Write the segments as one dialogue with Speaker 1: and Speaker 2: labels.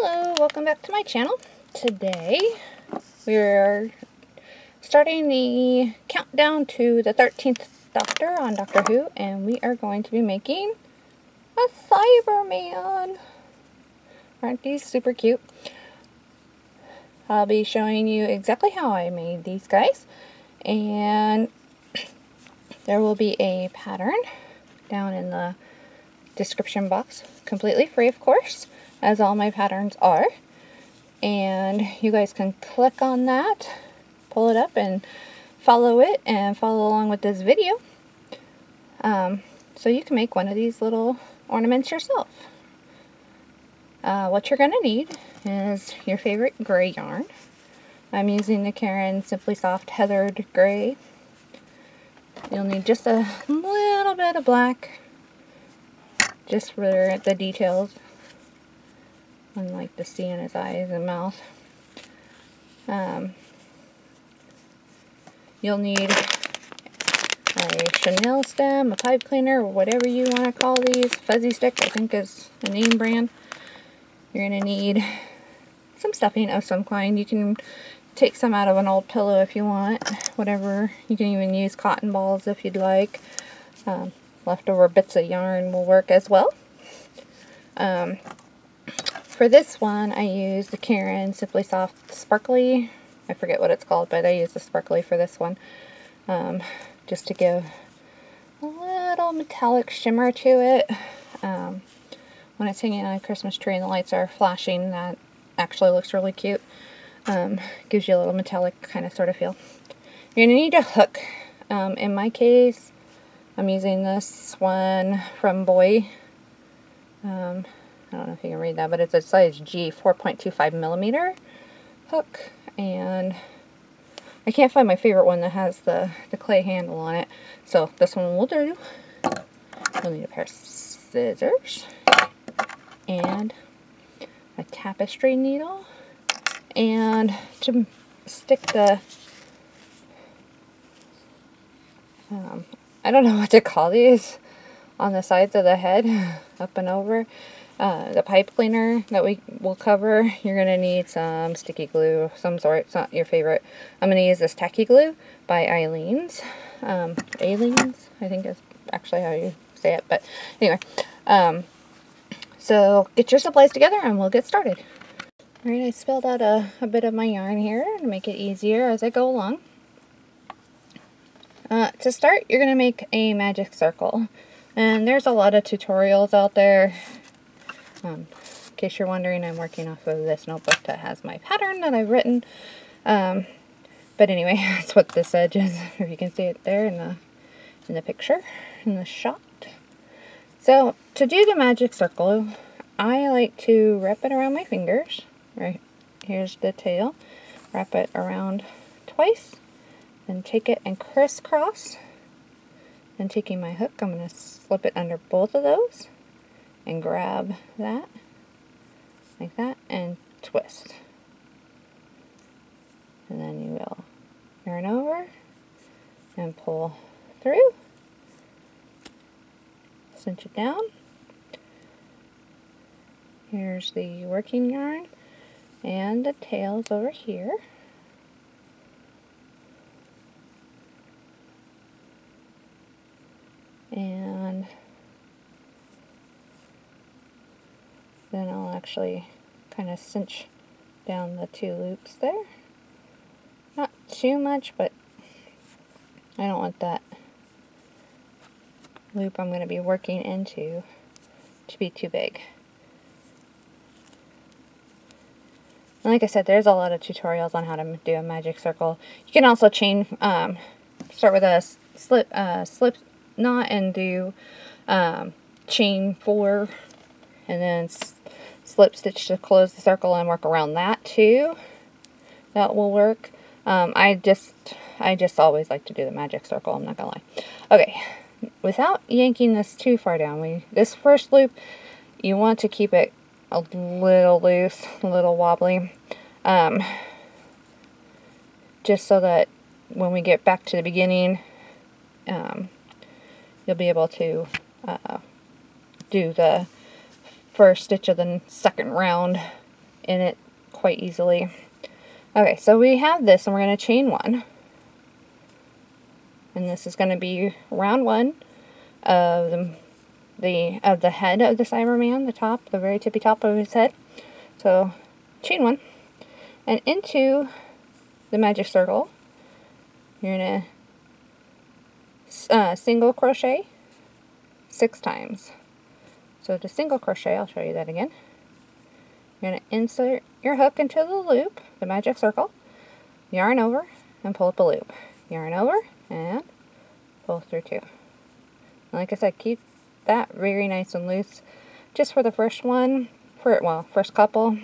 Speaker 1: Hello, welcome back to my channel. Today we're starting the countdown to the 13th Doctor on Doctor Who, and we are going to be making a Cyberman. Aren't these super cute? I'll be showing you exactly how I made these guys, and there will be a pattern down in the description box, completely free of course, as all my patterns are, and you guys can click on that, pull it up and follow it and follow along with this video, so you can make one of these little ornaments yourself. What you're going to need is your favorite gray yarn. I'm using the Caron Simply Soft Heathered Gray. You'll need just a little bit of black, just for the details, unlike the C in his eyes and mouth. You'll need a chenille stem, a pipe cleaner, or whatever you want to call these. Fuzzy stick, I think, is the name brand. You're going to need some stuffing of some kind. You can take some out of an old pillow if you want, whatever. You can even use cotton balls if you'd like. Leftover bits of yarn will work as well. For this one, I used the Caron Simply Soft Sparkly. I forget what it's called, but I used the Sparkly for this one. Just to give a little metallic shimmer to it. When it's hanging on a Christmas tree and the lights are flashing, that actually looks really cute. Gives you a little metallic kind of sort of feel. You're going to need a hook. In my case, I'm using this one from Boy. I don't know if you can read that, but it's a size G, 4.25 millimeter hook. And I can't find my favorite one that has the clay handle on it. So this one will do. You'll need a pair of scissors and a tapestry needle, and to stick the I don't know what to call these on the sides of the head, up and over, the pipe cleaner that we will cover. You're going to need some sticky glue of some sort. It's not your favorite. I'm going to use this tacky glue by Eileen's. Eileen's, I think is actually how you say it, but anyway. So get your supplies together and we'll get started. Alright, I spilled out a bit of my yarn here to make it easier as I go along. To start, you're going to make a magic circle. And there's a lot of tutorials out there. In case you're wondering, I'm working off of this notebook that has my pattern that I've written. But anyway, that's what this edge is, if you can see it there in the picture, in the shot. So, to do the magic circle, I like to wrap it around my fingers. Right, here's the tail. Wrap it around twice, then take it and crisscross. Then taking my hook, I'm going to slip it under both of those and grab that, like that, and twist. And then you will yarn over and pull through. Cinch it down. Here's the working yarn, and the tail's over here. And then I'll actually kind of cinch down the two loops there. Not too much, but I don't want that loop I'm going to be working into to be too big. And like I said, there's a lot of tutorials on how to do a magic circle. You can also chain, start with a slip knot and do chain 4, and then slip stitch to close the circle and work around that too. That will work. I just always like to do the magic circle, I'm not gonna lie. Okay, without yanking this too far down, this first loop, you want to keep it a little loose, a little wobbly, just so that when we get back to the beginning, you'll be able to do the first stitch of the second round in it quite easily. Okay, so we have this, and we're going to chain 1. And this is going to be round 1 of the head of the Cyberman, the top, the very tippy top of his head. So chain 1, and into the magic circle, you're going to single crochet 6 times. So to single crochet, I'll show you that again. You're going to insert your hook into the loop, the magic circle, yarn over, and pull up a loop. Yarn over, and pull through 2. And like I said, keep that very nice and loose. Just for the first one, first couple,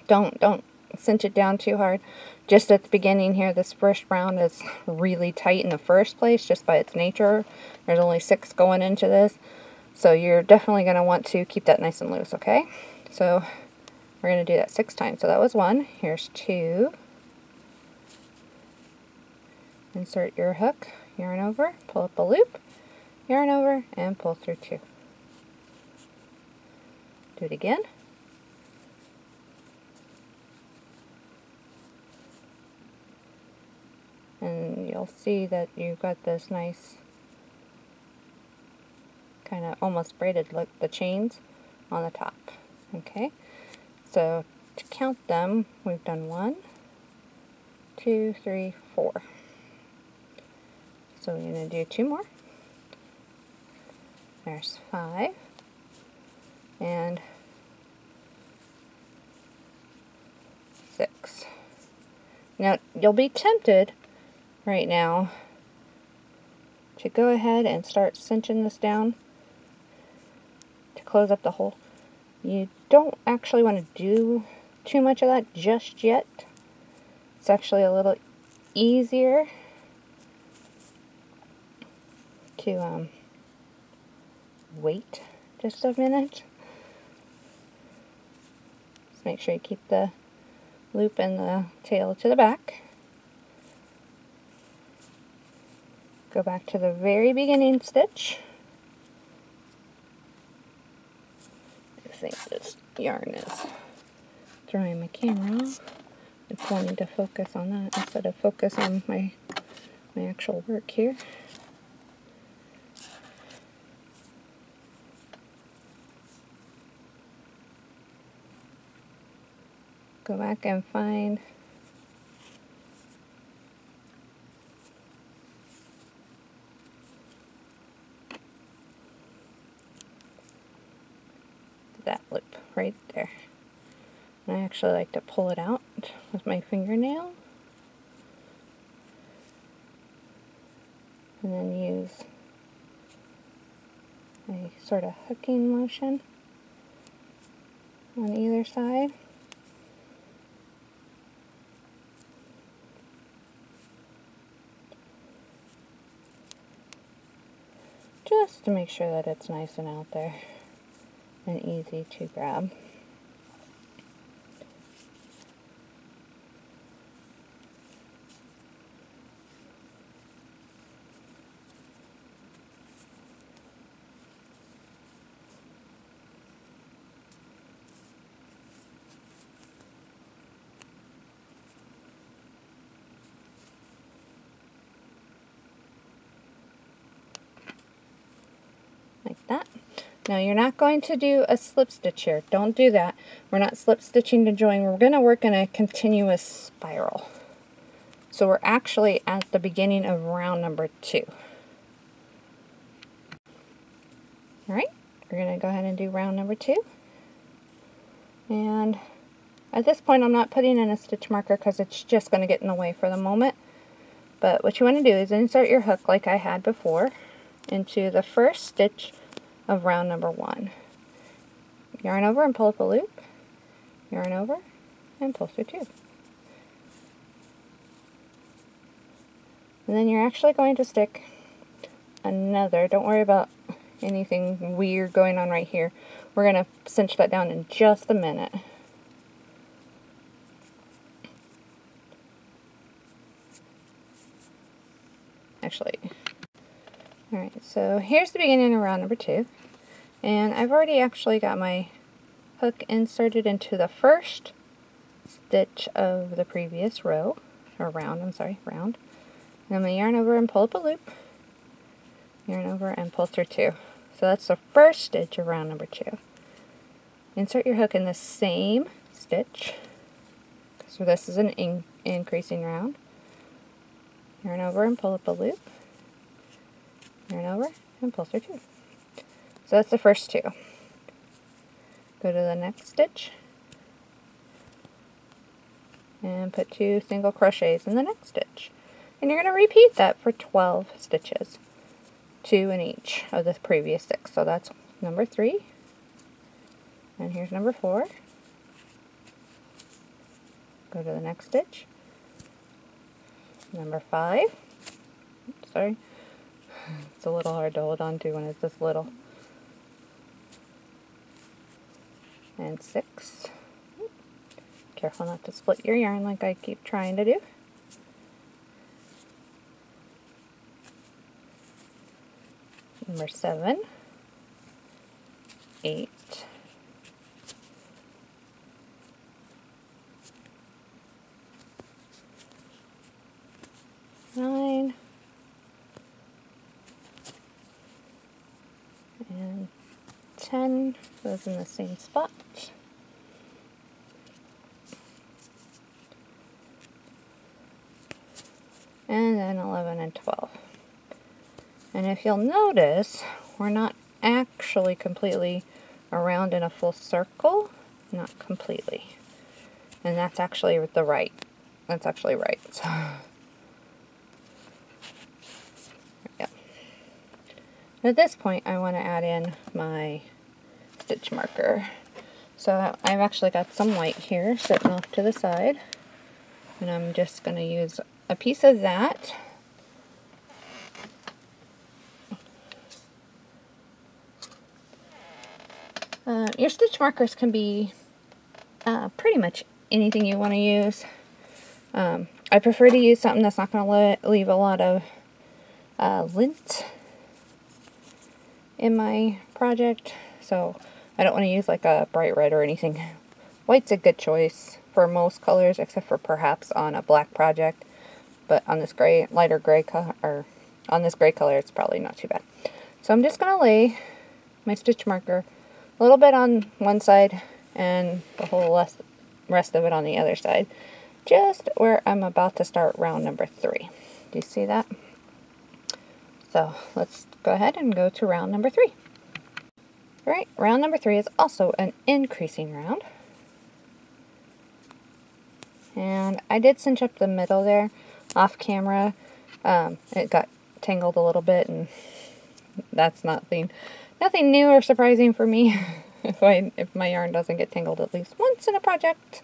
Speaker 1: don't cinch it down too hard. Just at the beginning here, this first round is really tight in the first place, just by its nature. There's only 6 going into this, so you're definitely going to want to keep that nice and loose, okay? So we're going to do that 6 times. So that was 1. Here's 2. Insert your hook, yarn over, pull up a loop, yarn over, and pull through 2. Do it again. And you'll see that you've got this nice kind of almost braided look, the chains on the top. Okay, so to count them, we've done 1, 2, 3, 4. So we're going to do 2 more. There's 5. And 6. Now, you'll be tempted right now to go ahead and start cinching this down to close up the hole. You don't actually want to do too much of that just yet. It's actually a little easier to wait just a minute. Just make sure you keep the loop and the tail to the back. Go back to the very beginning stitch. I think this yarn is throwing my camera off. It's wanting to focus on that instead of focus on my actual work here. Go back and find that loop right there. And I actually like to pull it out with my fingernail and then use a sort of hooking motion on either side. Just to make sure that it's nice and out there and easy to grab. Like that. Now you're not going to do a slip stitch here. Don't do that. We're not slip stitching to join. We're going to work in a continuous spiral. So we're actually at the beginning of round number 2. Alright, we're going to go ahead and do round number 2. And at this point I'm not putting in a stitch marker because it's just going to get in the way for the moment. But what you want to do is insert your hook like I had before into the first stitch of round number 1. Yarn over and pull up a loop. Yarn over and pull through 2. And then you're actually going to stick another, don't worry about anything weird going on right here. We're going to cinch that down in just a minute. Actually, alright, so here's the beginning of round number 2. And I've already actually got my hook inserted into the first stitch of the previous row, or round, I'm sorry, round. And I'm going to yarn over and pull up a loop, yarn over and pull through 2. So that's the first stitch of round number 2. Insert your hook in the same stitch. So this is an increasing round. Yarn over and pull up a loop. Yarn over and pull through 2. So that's the first 2. Go to the next stitch and put 2 single crochets in the next stitch. And you're going to repeat that for 12 stitches, 2 in each of the previous 6. So that's number 3, and here's number 4. Go to the next stitch, number 5. Oops, sorry, it's a little hard to hold on to when it's this little, and 6. Careful not to split your yarn like I keep trying to do. Number 7, 8, 9, and 10 goes in the same spot. And then 11 and 12. And if you'll notice, we're not actually completely around in a full circle. Not completely. And that's actually the right. That's actually right. So, there we go. At this point, I want to add in my stitch marker. So I've actually got some white here sitting off to the side. And I'm just going to use a piece of that. Your stitch markers can be pretty much anything you want to use. I prefer to use something that's not going to leave a lot of lint in my project, so I don't want to use like a bright red or anything. White's a good choice for most colors, except for perhaps on a black project, but on this gray, lighter gray color, or on this gray color, it's probably not too bad. So I'm just going to lay my stitch marker a little bit on one side and the whole rest of it on the other side, just where I'm about to start round number 3. Do you see that? So let's go ahead and go to round number 3. Alright, round number 3 is also an increasing round. And I did cinch up the middle there off camera. It got tangled a little bit, and that's nothing new or surprising for me. If my yarn doesn't get tangled at least once in a project,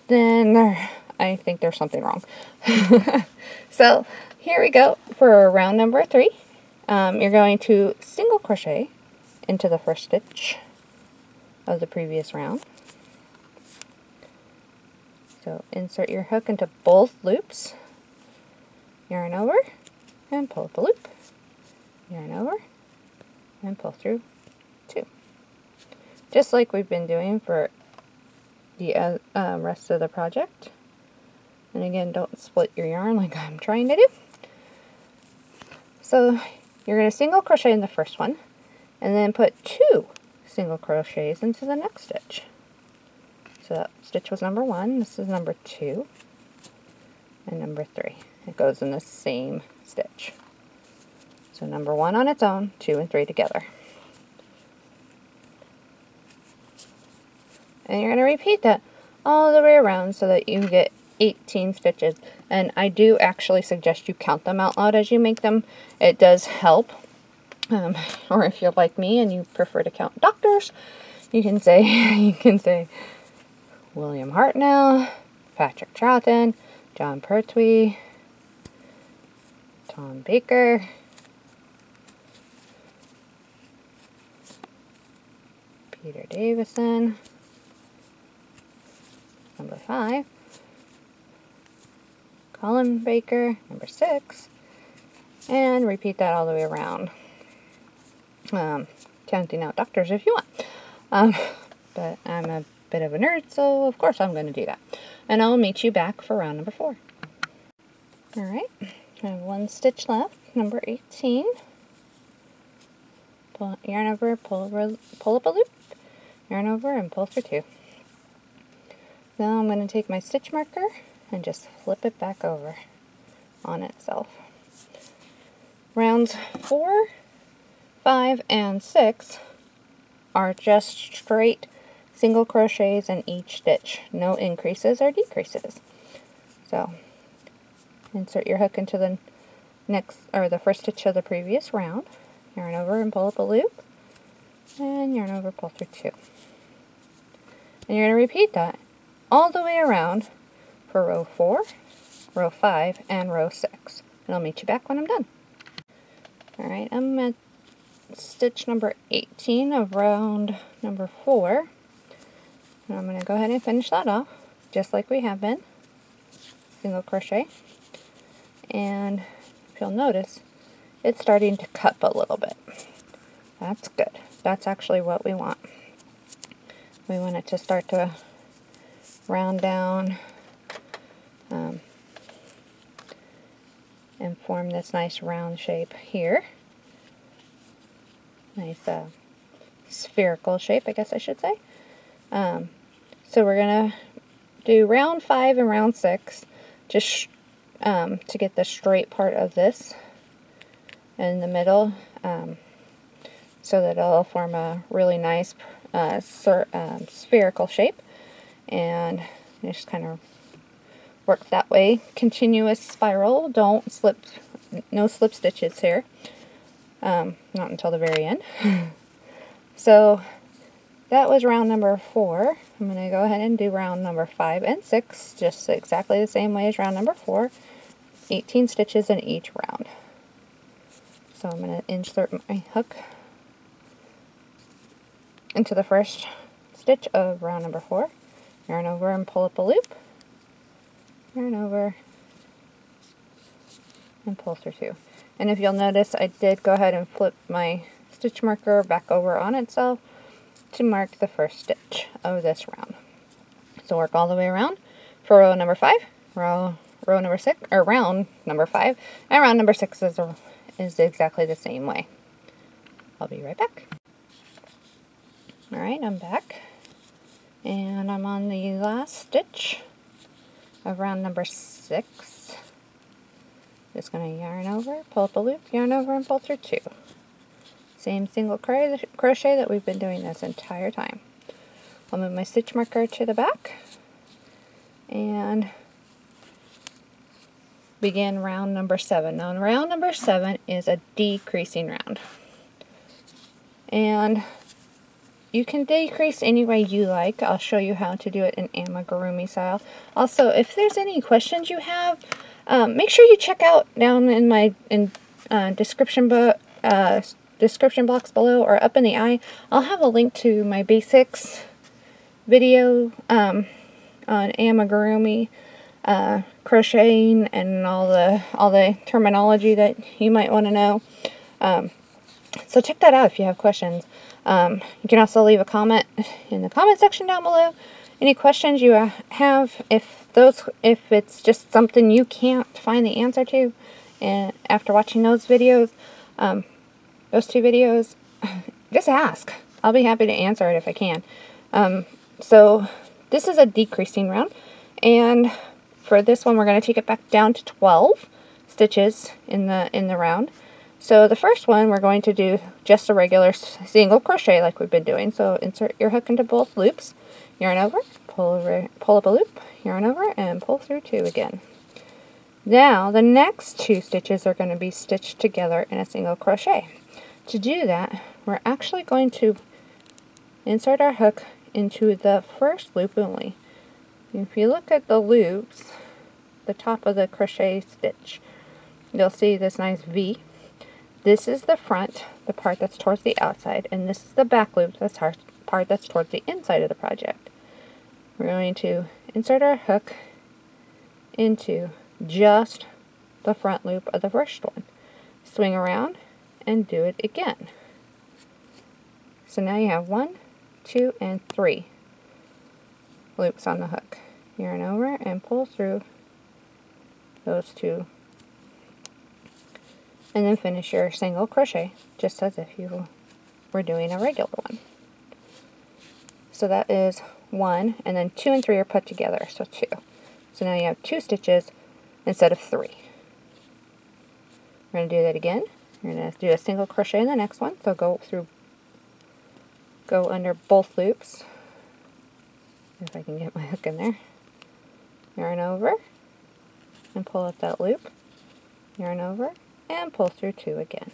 Speaker 1: then I think there's something wrong. So here we go for round number 3. You're going to single crochet into the first stitch of the previous round. So insert your hook into both loops, yarn over and pull up a loop, yarn over and pull through 2. Just like we've been doing for the rest of the project. And again, don't split your yarn like I'm trying to do. So you're going to single crochet in the first one, and then put 2 single crochets into the next stitch. So that stitch was number 1, this is number 2, and number 3. It goes in the same stitch. So number 1 on its own, 2 and 3 together. And you're going to repeat that all the way around so that you get 18 stitches. And I do actually suggest you count them out loud as you make them. It does help. Or if you're like me and you prefer to count doctors, you can say William Hartnell, Patrick Troughton, John Pertwee, Tom Baker, Peter Davison, number 5, Colin Baker, number 6, and repeat that all the way around. Counting out doctors if you want. But I'm a bit of a nerd, so of course I'm going to do that. and I'll meet you back for round number 4. Alright, I have 1 stitch left, number 18. Pull yarn over, pull up a loop, yarn over, and pull through 2. Now I'm going to take my stitch marker and just flip it back over on itself. Rounds 4, 5, and 6 are just straight single crochets in each stitch, no increases or decreases. So insert your hook into the next or the first stitch of the previous round, yarn over and pull up a loop, and yarn over, pull through 2. And you're going to repeat that all the way around for row 4, row 5, and row 6. And I'll meet you back when I'm done. Alright, I'm at stitch number 18 of round number 4. And I'm going to go ahead and finish that off, just like we have been. Single crochet. And if you'll notice, it's starting to cup a little bit. That's good. That's actually what we want. We want it to start to round down and form this nice round shape here. Nice spherical shape, I guess I should say. So we're going to do round 5 and round 6 just to get the straight part of this in the middle, so that it'll form a really nice spherical shape, and just kind of work that way. Continuous spiral, don't slip, no slip stitches here, not until the very end. So that was round number 4. I'm going to go ahead and do round number 5 and 6, just exactly the same way as round number 4, 18 stitches in each round. So I'm going to insert my hook into the first stitch of round number 4, yarn over and pull up a loop, yarn over and pull through 2. And if you'll notice, I did go ahead and flip my stitch marker back over on itself to mark the first stitch of this round. So work all the way around for row number 5, row number 6, or round number 5, and round number 6 is exactly the same way. I'll be right back. Alright, I'm back, and I'm on the last stitch of round number 6. Just going to yarn over, pull up a loop, yarn over, and pull through 2. Same single crochet that we've been doing this entire time. I'll move my stitch marker to the back and begin round number 7. Now round number 7 is a decreasing round, and you can decrease any way you like. I'll show you how to do it in amigurumi style. Also, if there's any questions you have, make sure you check out down in my description box below or up in the eye. I'll have a link to my basics video on amigurumi, crocheting, and all the terminology that you might want to know. So check that out if you have questions. You can also leave a comment in the comment section down below. Any questions you have, if it's just something you can't find the answer to, and after watching those videos, those 2 videos, just ask. I'll be happy to answer it if I can. So this is a decreasing round, and for this one we're going to take it back down to 12 stitches in the round. So the first one we're going to do just a regular single crochet like we've been doing. So insert your hook into both loops, yarn over, pull up a loop, yarn over, and pull through 2 again. Now the next 2 stitches are going to be stitched together in a single crochet. To do that, we're actually going to insert our hook into the first loop only. If you look at the loops, the top of the crochet stitch, you'll see this nice V. This is the front, the part that's towards the outside, and this is the back loop, that's our part that's towards the inside of the project. We're going to insert our hook into just the front loop of the first one. Swing around and do it again. So now you have 1, 2, and 3 loops on the hook. yarn over and pull through those two, and then finish your single crochet just as if you were doing a regular one. So that is 1, and then 2 and 3 are put together, so 2. So now you have 2 stitches instead of 3. We're going to do that again. You're going to do a single crochet in the next one, so go under both loops. If I can get my hook in there. Yarn over and pull up that loop. Yarn over and pull through 2 again.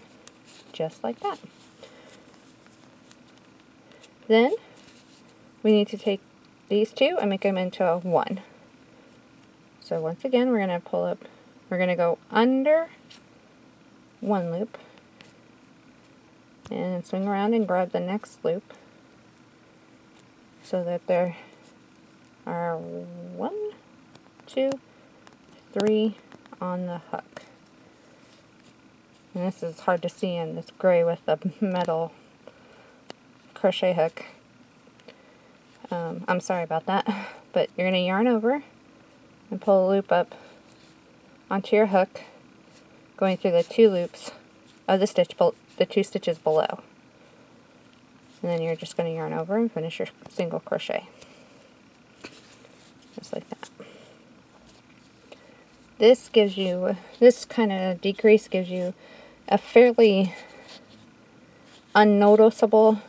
Speaker 1: Just like that. Then we need to take these 2 and make them into a 1. So once again, we're going to pull up, we're going to go under one loop and swing around and grab the next loop so that there are 1, 2, 3 on the hook. And this is hard to see in this gray with the metal crochet hook. I'm sorry about that, but you're going to yarn over and pull a loop up onto your hook, going through the 2 loops of the 2 stitches below. And then you're just going to yarn over and finish your single crochet. Just like that. This kind of decrease gives you a fairly unnoticeable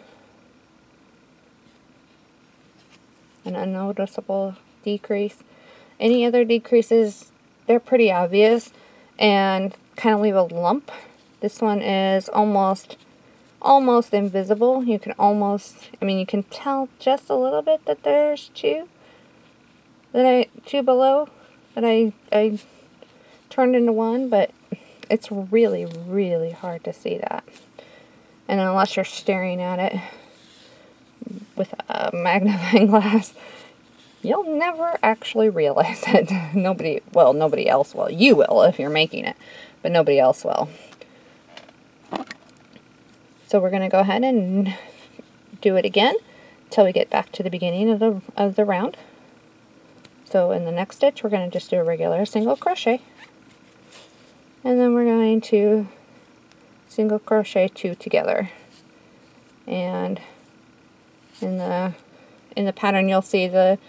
Speaker 1: decrease. Any other decreases, they're pretty obvious and kind of leave a lump. This one is almost invisible. You can you can tell just a little bit that there's 2 below that I turned into 1, but it's really, really hard to see that. And unless you're staring at it with a magnifying glass, you'll never actually realize it. Nobody else will. You will if you're making it, but nobody else will. So we're going to go ahead and do it again till we get back to the beginning of the round. So in the next stitch, we're going to just do a regular single crochet, and then we're going to single crochet 2 together. And in the pattern, you'll see the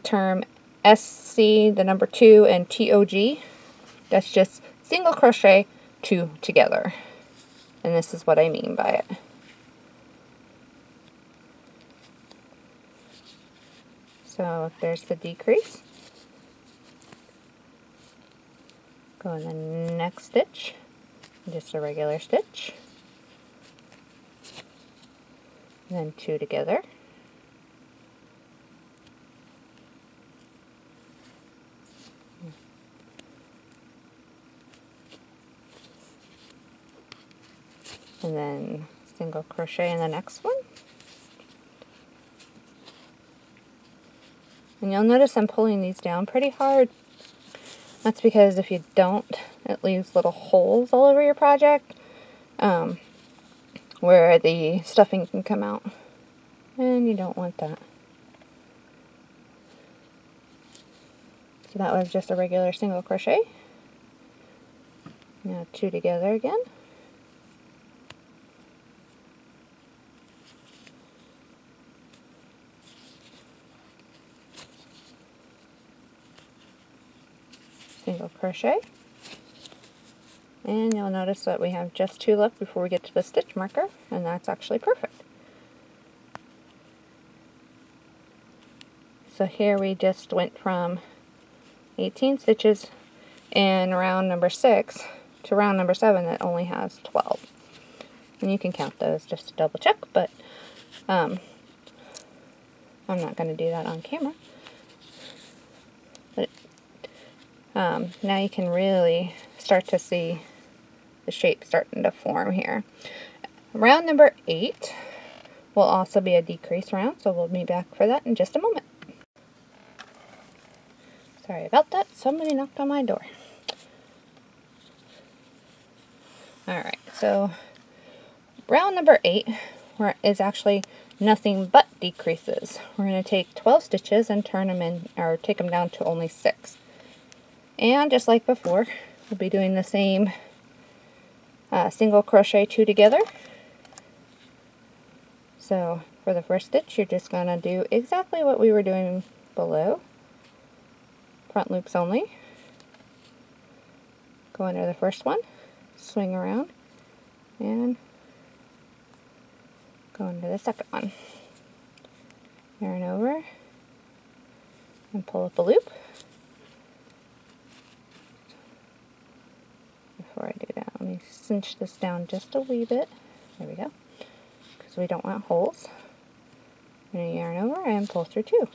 Speaker 1: term SC, the number 2, and TOG. That's just single crochet 2 together. And this is what I mean by it. So there's the decrease. Go in the next stitch, just a regular stitch, and then 2 together. And then single crochet in the next one. And you'll notice I'm pulling these down pretty hard. That's because if you don't, it leaves little holes all over your project where the stuffing can come out. And you don't want that. So that was just a regular single crochet. Now 2 together again. Single crochet, and you'll notice that we have just 2 left before we get to the stitch marker, and that's actually perfect. So here we just went from 18 stitches in round number 6 to round number 7 that only has 12. And you can count those just to double check, but I'm not going to do that on camera. But now you can really start to see the shape starting to form here. Round number 8 will also be a decrease round, so we'll be back for that in just a moment. Sorry about that, somebody knocked on my door. Alright, so round number 8 is actually nothing but decreases. We're going to take 12 stitches and turn them in, or take them down to only 6. And just like before, we'll be doing the same single crochet 2 together. So for the first stitch, you're just going to do exactly what we were doing below. Front loops only. Go under the first one, swing around, and go into the second one. Yarn over, and pull up a loop. Before I do that, let me cinch this down just a wee bit. There we go. Because we don't want holes. I'm going to yarn over and pull through 2.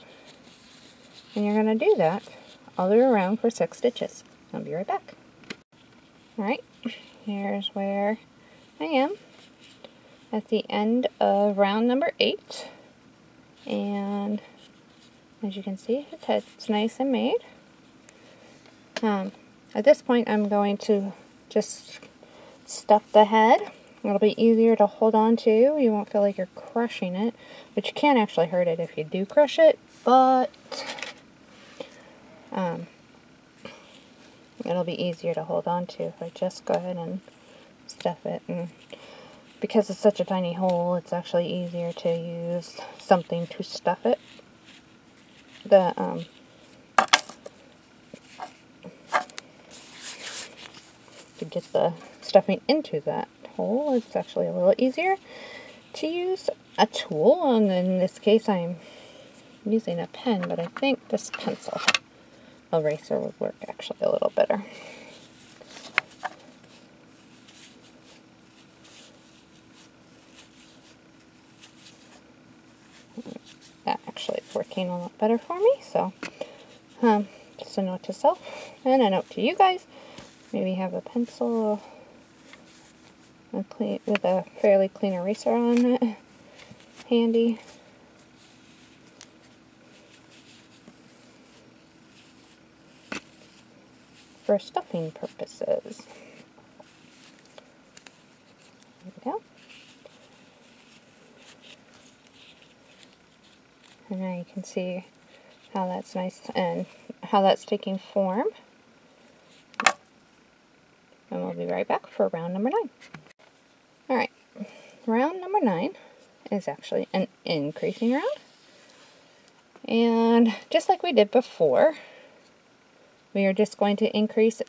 Speaker 1: And you're going to do that all the way around for 6 stitches. I'll be right back. Alright, here's where I am at the end of round number 8. And as you can see, it's nice and made. At this point, I'm going to just stuff the head. It'll be easier to hold on to. You won't feel like you're crushing it, but you can actually hurt it if you do crush it, but it'll be easier to hold on to if I just go ahead and stuff it. And because it's such a tiny hole, it's actually easier to use something to stuff it. To get the stuffing into that hole, it's actually a little easier to use a tool, and in this case I'm using a pen, but I think this pencil eraser would work actually a little better. That actually is working a lot better for me, so just a note to self and a note to you guys. Maybe have a pencil with a fairly clean eraser on it handy. For stuffing purposes. There we go. And now you can see how that's nice and how that's taking form. And we'll be right back for round number 9. Alright, round number 9 is actually an increasing round. And just like we did before, we are just going to increase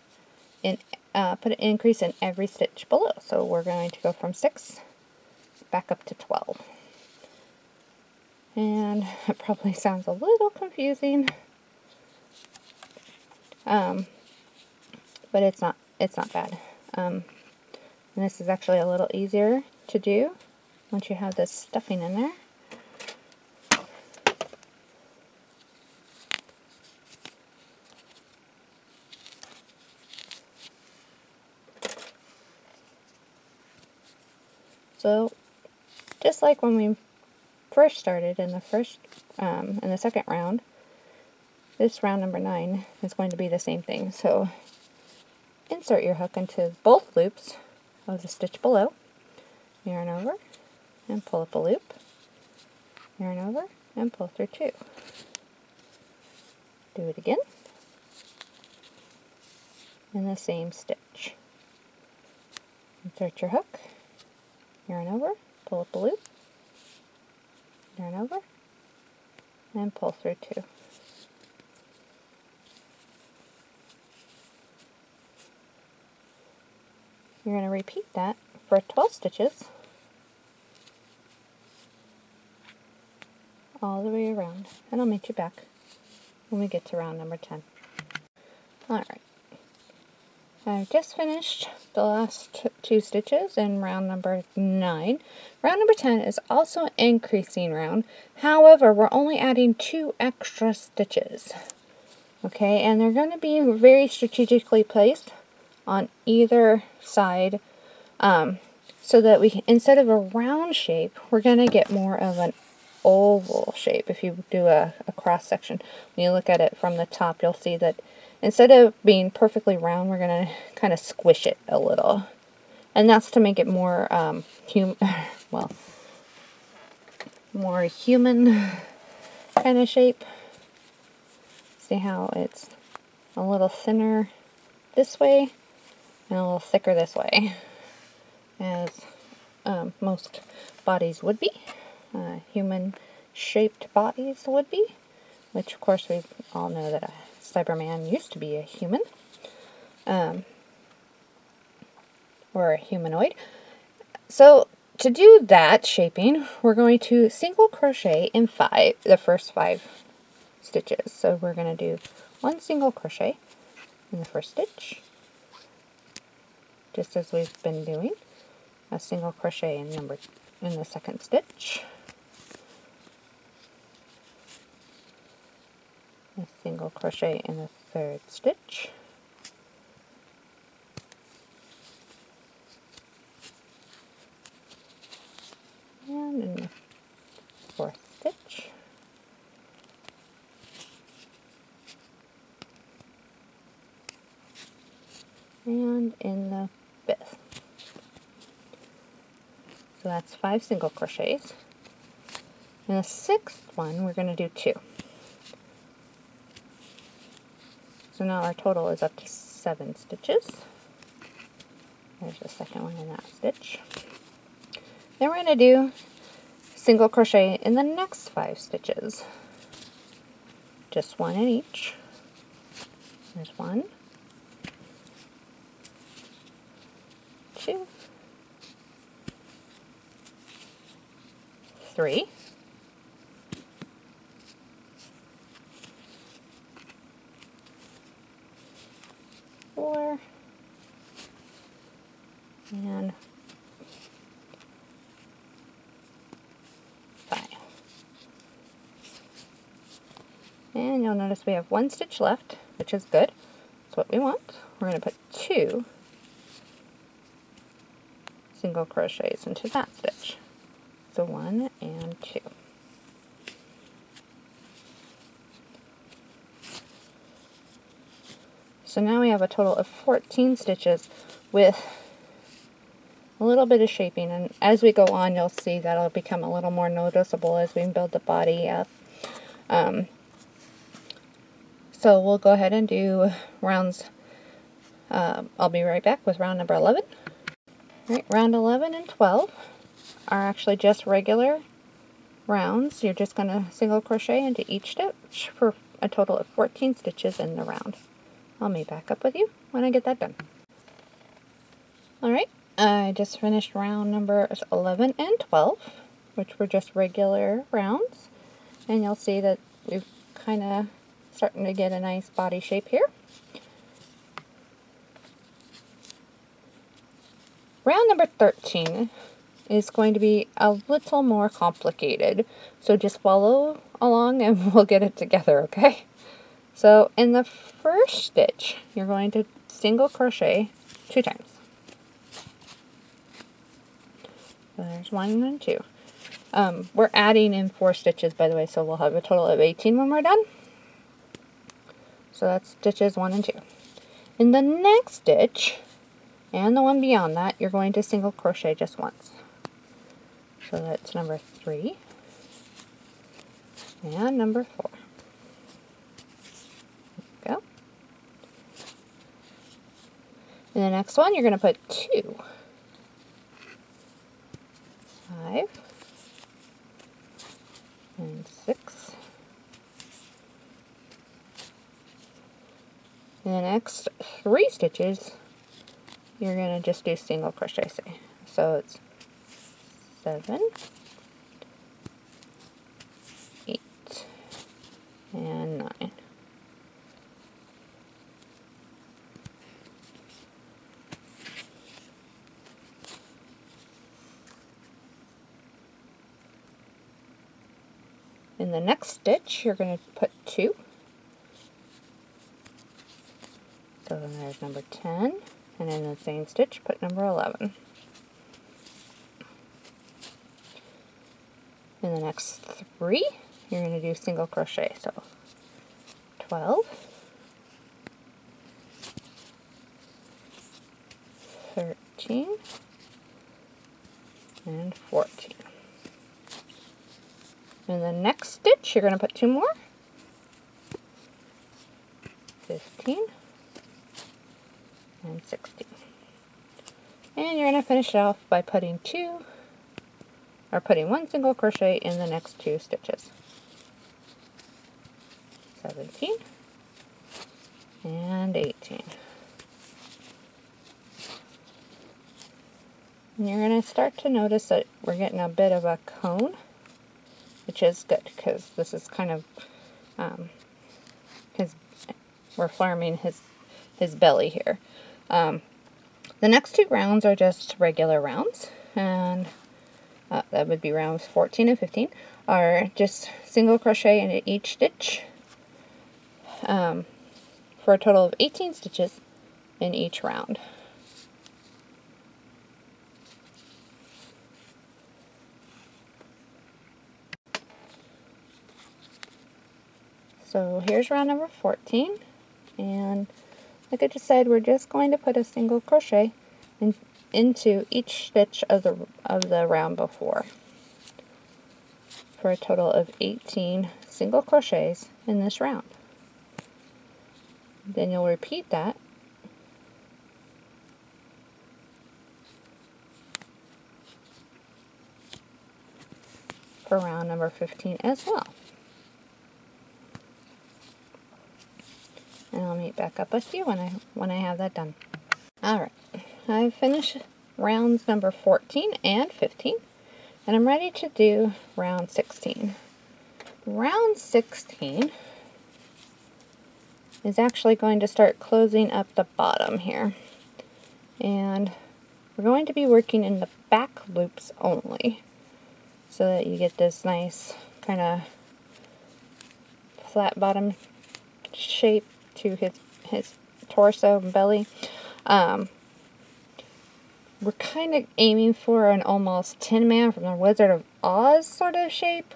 Speaker 1: in, put an increase in every stitch below. So we're going to go from 6 back up to 12. And it probably sounds a little confusing, but it's not bad. And this is actually a little easier to do once you have this stuffing in there. So, just like when we first started in the second round, this round number 9 is going to be the same thing. So, insert your hook into both loops of the stitch below, yarn over, and pull up a loop, yarn over, and pull through 2. Do it again in the same stitch. Insert your hook, yarn over, pull up a loop, yarn over, and pull through 2. You're going to repeat that for 12 stitches all the way around, and I'll meet you back when we get to round number 10. Alright, I've just finished the last 2 stitches in round number 9. Round number 10 is also an increasing round, however we're only adding 2 extra stitches. Okay, and they're going to be very strategically placed on either side, so that we, instead of a round shape, we're going to get more of an oval shape. If you do a cross section, when you look at it from the top, you'll see that instead of being perfectly round, we're going to kind of squish it a little, and that's to make it more more human kind of shape. See how it's a little thinner this way and a little thicker this way, as most bodies would be, human-shaped bodies would be, which of course we all know that a Cyberman used to be a human, or a humanoid. So to do that shaping, we're going to single crochet in the first 5 stitches. So we're going to do 1 single crochet in the first stitch, just as we've been doing. A single crochet in the second stitch, a single crochet in the third stitch, and in the fourth stitch, and in the 5th. So that's 5 single crochets. In the 6th one, we're going to do 2. So now our total is up to 7 stitches. There's the second one in that stitch. Then we're going to do single crochet in the next 5 stitches. Just 1 in each. There's 1, 2, 3, 4, and 5. And you'll notice we have 1 stitch left, which is good. That's what we want. We're going to put 2 single crochets into that stitch. So 1 and 2. So now we have a total of 14 stitches with a little bit of shaping, and as we go on you'll see that it'll become a little more noticeable as we build the body up. So we'll go ahead and do rounds. I'll be right back with round number 11. Right, round 11 and 12 are actually just regular rounds. You're just going to single crochet into each stitch for a total of 14 stitches in the round. I'll meet back up with you when I get that done. Alright, I just finished round number 11 and 12, which were just regular rounds, and you'll see that we've kind of starting to get a nice body shape here. Round number 13 is going to be a little more complicated, so just follow along and we'll get it together, okay? So in the first stitch, you're going to single crochet 2 times. So there's 1 and 2. We're adding in 4 stitches, by the way, so we'll have a total of 18 when we're done. So that's stitches 1 and 2. In the next stitch, and the one beyond that, you're going to single crochet just once. So that's number 3 and number 4. There we go. In the next one, you're going to put 2, 5, and 6. In the next 3 stitches, you're going to just do single crochet. So it's 7, 8, and 9. In the next stitch, you're going to put 2. So then there's number 10, and in the same stitch, put number 11. In the next 3, you're going to do single crochet. So 12, 13, and 14. In the next stitch, you're going to put 2 more. 15 and 16. And you're going to finish it off by putting 1 single crochet in the next 2 stitches. 17 and 18. And you're going to start to notice that we're getting a bit of a cone, which is good because this is kind of we're forming his belly here. The next 2 rounds are just regular rounds, and that would be rounds 14 and 15, are just single crochet into each stitch for a total of 18 stitches in each round. So here's round number 14, and like I just said, we're just going to put a single crochet into each stitch of the round before, for a total of 18 single crochets in this round. Then you'll repeat that for round number 15 as well. And I'll meet back up with you when I have that done. Alright, I've finished rounds number 14 and 15, and I'm ready to do round 16. Round 16 is actually going to start closing up the bottom here. And we're going to be working in the back loops only, so that you get this nice kind of flat bottom shape to his torso and belly. We're kind of aiming for an almost Tin Man from the Wizard of Oz sort of shape,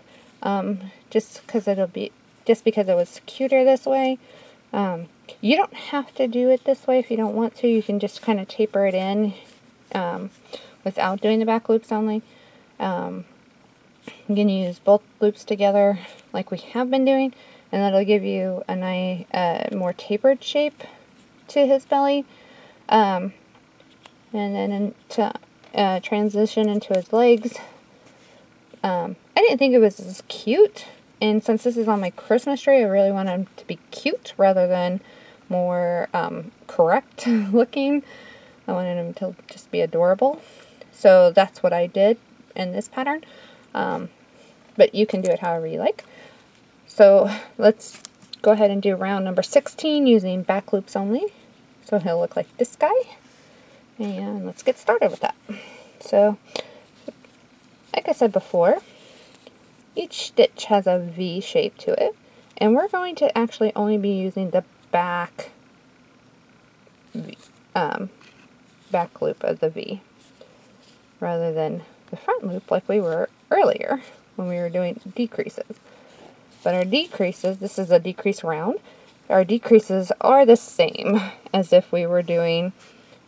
Speaker 1: just because it was cuter this way. You don't have to do it this way if you don't want to. You can just kind of taper it in without doing the back loops only. You can use both loops together like we have been doing, and that'll give you a nice, more tapered shape to his belly. And then to transition into his legs, I didn't think it was as cute, and since this is on my Christmas tree, I really want him to be cute rather than more correct looking. I wanted him to just be adorable, so that's what I did in this pattern. But you can do it however you like. So let's go ahead and do round number 16 using back loops only. So he'll look like this guy. And let's get started with that. So, like I said before, each stitch has a V shape to it. And we're going to actually only be using the back loop of the V, rather than the front loop like we were earlier when we were doing decreases. But our decreases, this is a decrease round, our decreases are the same as if we were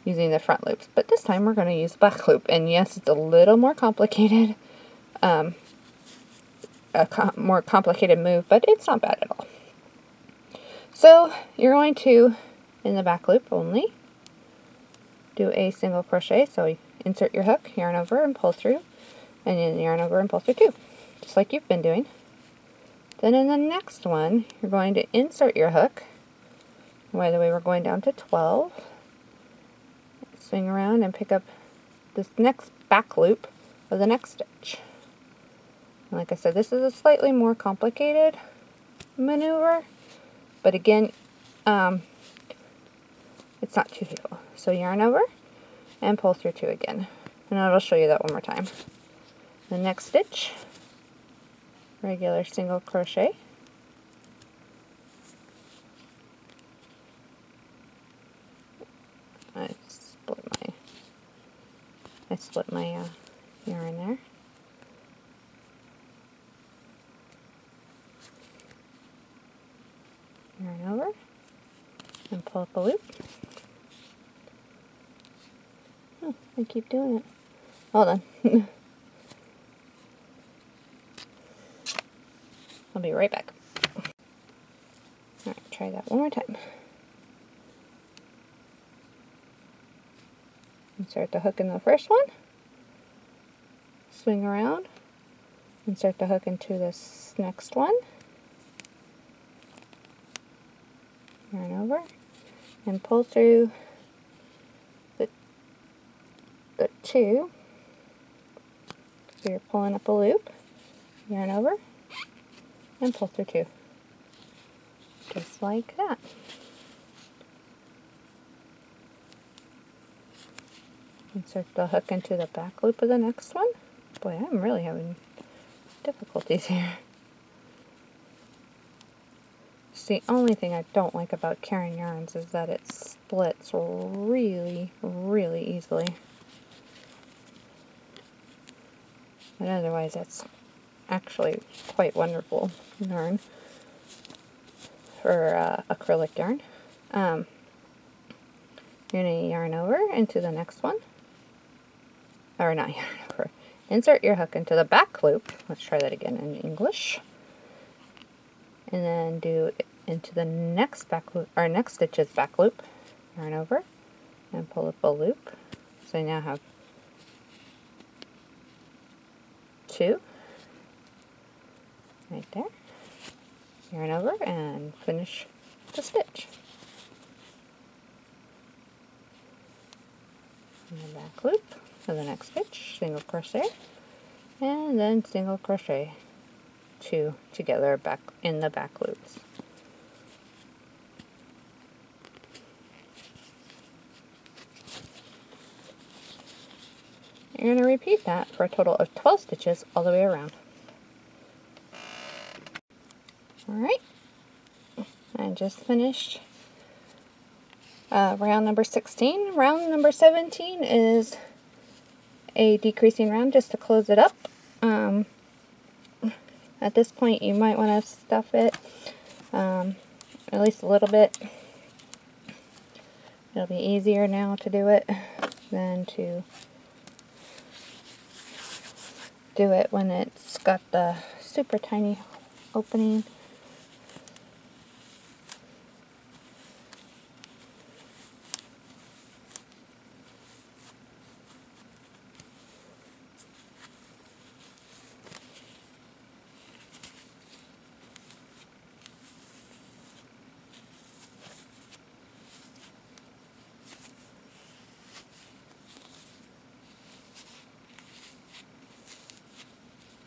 Speaker 1: using the front loops. But this time we're going to use back loop. And yes, it's a little more complicated, more complicated move, but it's not bad at all. So you're going to, in the back loop only, do a single crochet. So you insert your hook, yarn over and pull through, and then yarn over and pull through too, just like you've been doing. Then in the next one, you're going to insert your hook. By the way, we're going down to 12. Swing around and pick up this next back loop of the next stitch. And like I said, this is a slightly more complicated maneuver, but again, it's not too difficult. So yarn over and pull through 2 again. And I will show you that one more time. The next stitch, regular single crochet. I split my yarn there. Yarn over and pull up a loop. Oh, I keep doing it. Hold on. I'll be right back. Alright, try that one more time. Insert the hook in the first one, swing around, insert the hook into this next one, yarn over, and pull through the two. So you're pulling up a loop, yarn over, and pull through two. Just like that. Insert the hook into the back loop of the next one. Boy, I'm really having difficulties here. It's the only thing I don't like about Caron yarns is that it splits really, really easily. But otherwise, it's actually quite wonderful yarn for acrylic yarn. You're going to yarn over into the next one. Or not yarn over. Insert your hook into the back loop. Let's try that again in English. And then do into the next back loop, or next stitch's back loop. Yarn over and pull up a loop. So you now have two. Right there. Yarn over and finish the stitch. And the back loop for the next stitch, single crochet, and then single crochet two together back in the back loops. You're going to repeat that for a total of 12 stitches all the way around. Alright, I just finished round number 16. Round number 17 is a decreasing round just to close it up. At this point you might want to stuff it at least a little bit. It'll be easier now to do it than to do it when it's got the super tiny opening.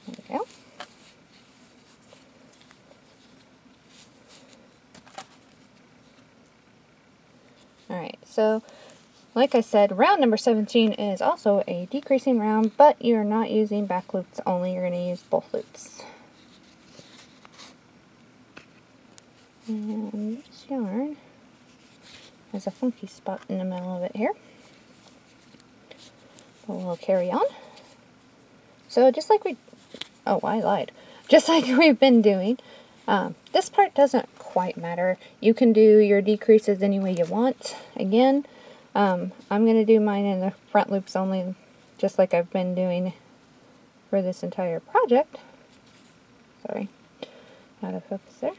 Speaker 1: There we go. Alright, so like I said, round number 17 is also a decreasing round, but you're not using back loops only, you're going to use both loops. And this yarn has a funky spot in the middle of it here, but we'll carry on. So just like I lied. Just like we've been doing, this part doesn't quite matter. You can do your decreases any way you want. Again, I'm going to do mine in the front loops only, just like I've been doing for this entire project. Sorry, out of focus there.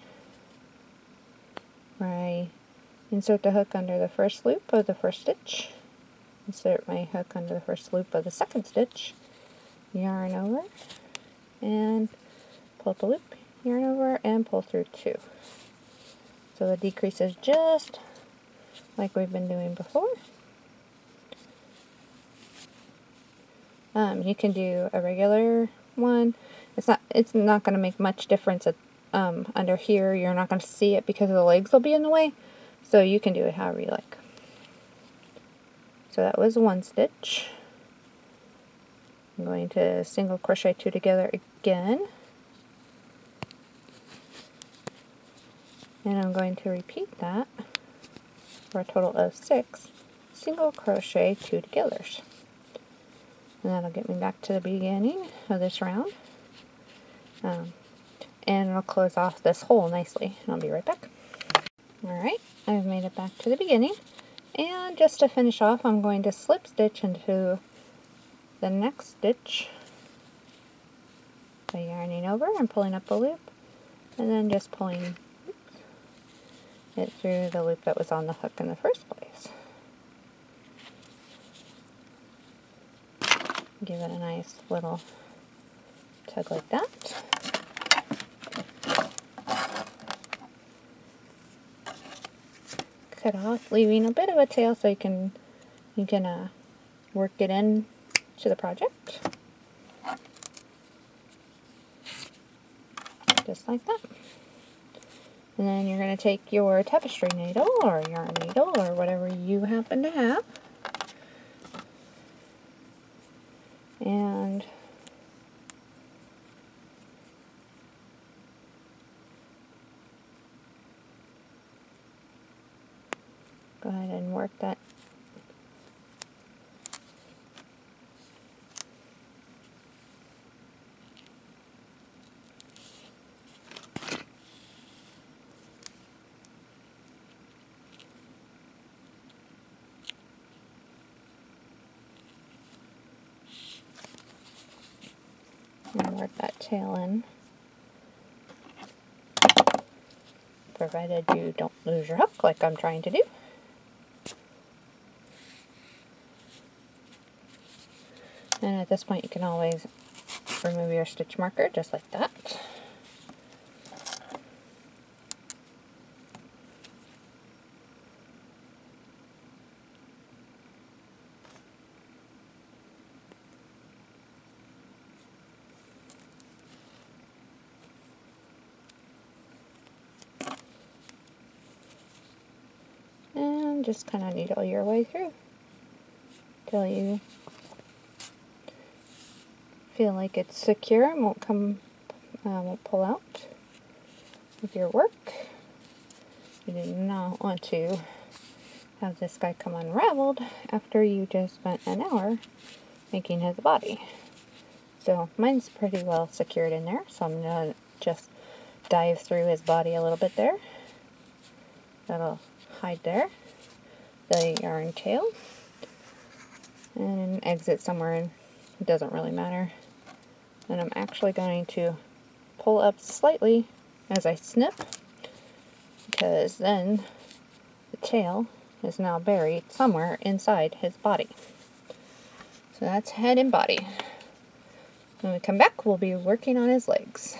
Speaker 1: Where I insert the hook under the first loop of the first stitch, insert my hook under the first loop of the second stitch, yarn over, and pull up a loop, yarn over, and pull through two. So the decrease is just like we've been doing before. You can do a regular one. It's not going to make much difference under here. You're not going to see it because the legs will be in the way. So you can do it however you like. So that was one stitch. I'm going to single crochet two together again. And I'm going to repeat that for a total of 6 single crochet two togethers. And that'll get me back to the beginning of this round. And it'll close off this hole nicely. And I'll be right back. Alright, I've made it back to the beginning. And just to finish off, I'm going to slip stitch into the next stitch by yarning over and pulling up a loop, and then just pulling it through the loop that was on the hook in the first place. Give it a nice little tug like that. Cut off, leaving a bit of a tail so you can work it in to the project. Just like that. And then you're going to take your tapestry needle or yarn needle or whatever you happen to have, and go ahead and work that. And work that tail in, provided you don't lose your hook like I'm trying to do. And at this point you can always remove your stitch marker just like that. And just kind of needle your way through till you feel like it's secure and won't pull out with your work. You do not want to have this guy come unraveled after you just spent an hour making his body. So mine's pretty well secured in there, so I'm going to just dive through his body a little bit there. That'll hide there, the yarn tail, and exit somewhere, and it doesn't really matter. And I'm actually going to pull up slightly as I snip, because then the tail is now buried somewhere inside his body. So that's head and body. When we come back, we'll be working on his legs.